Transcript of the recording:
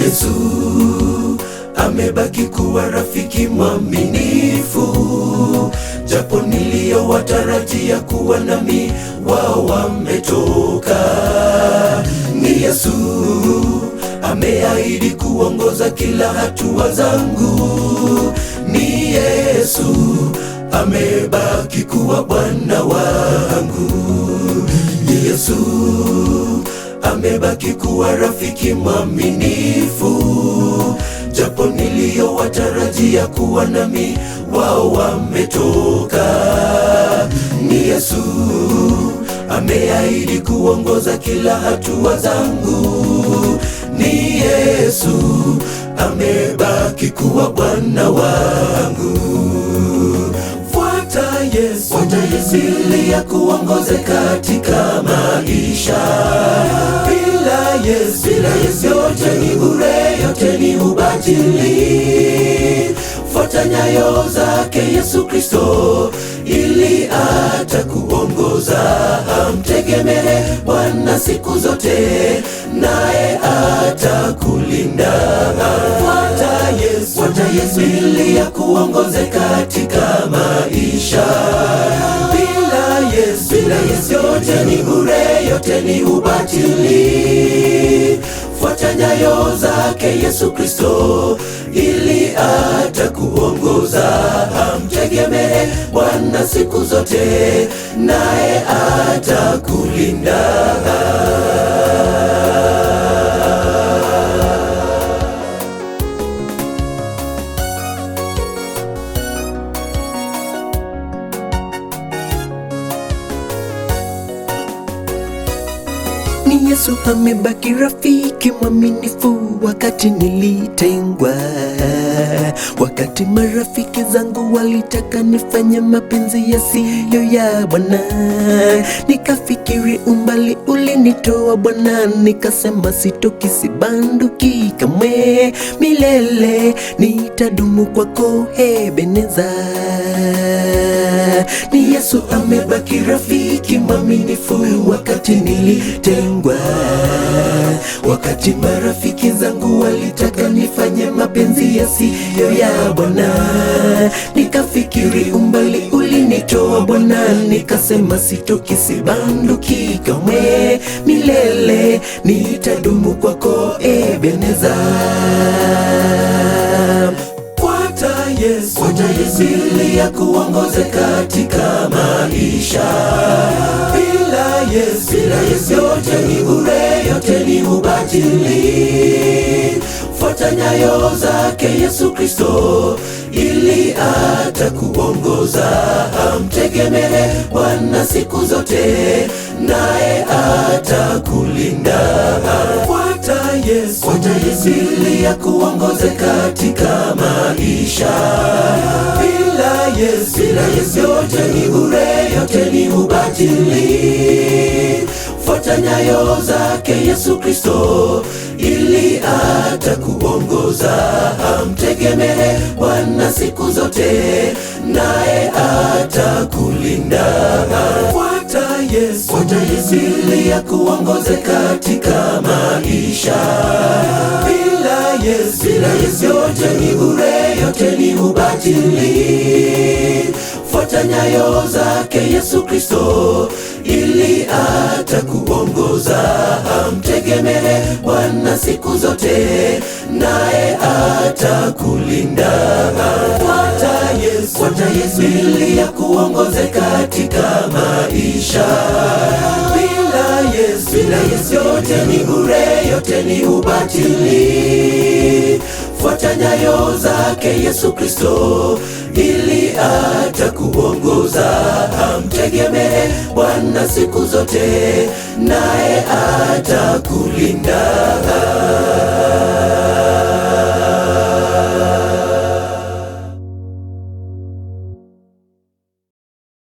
Yesu amebaki kuwa rafiki mwaminifu, japo niliyowatarajia kuwa nami wao wametoka. Ni Yesu ameahidi kuongoza kila hatua zangu. Ni Yesu amebaki kuwa Bwana wangu. Ni Yesu amebaki kuwa rafiki mwaminifu, japo niliyowatarajia kuwa nami wao wametoka. Ni Yesu ameahidi kuongoza kila hatua zangu. Ni Yesu amebaki kuwa Bwana wangu. Fuata Yesu ili ya kuongoze katika maisha. Bila Yesu yote ni bure, yote ni ubatili. Fuata nyayo zake Yesu Kristo ili atakuongoza. Mtegemee Bwana siku zote, naye atakulinda. Fuata Yesu ili akuongoze katika maisha. Bila Yesu yote ni bure, yote ni ubatili. Fuata nyayo zake Yesu Kristo ili atakuongoza. Mtegemee Bwana siku zote, naye atakulinda. Ni Yesu amebaki rafiki mwaminifu wakati nilitengwa, wakati marafiki zangu walitaka nifanye mapenzi yasiyo ya Bwana. Nikafikiri umbali ulinitoa Bwana, nikasema sitoki, sibanduki kamwe, milele nitadumu kwako Ebeneza. Ni Yesu amebaki rafiki mwaminifu wakati nilitengwa, wakati marafiki zangu walitaka nifanye mapenzi yasiyo ya Bwana. Nikafikiri umbali ulinitoa Bwana, nikasema sitoki, sibanduki kamwe, milele nitadumu kwako Ebeneza. Fuata Yesu ili akuongoze katika maisha. Bila Yesu yote ni bure, yote ni ubatili. Fuata nyayo zake Yesu Kristo ili atakuongoza. Mtegemee Bwana siku zote, naye atakulinda. Fuata Yesu ili akuongoze katika maisha. Bila Yesu yote ni bure, yote ni ubatili. Fuata nyayo zake Yesu Kristo ili atakuongoza. Mtegemee Bwana siku zote, naye atakulinda. Fuata Yesu ili akuongoze katika maisha. Bila Yesu yote ni bure, yote ni ubatili. Fuata nyayo zake Yesu Kristo ili atakuongoza. Mtegemee Bwana siku zote, naye atakulinda. Fuata Yesu ili akuongoze katika maisha. Bila Yesu yote ni bure, yote ni ubatili. Fuata nyayo zake Yesu Kristo ili atakuongoza. Mtegemee Bwana siku zote, naye atakulinda.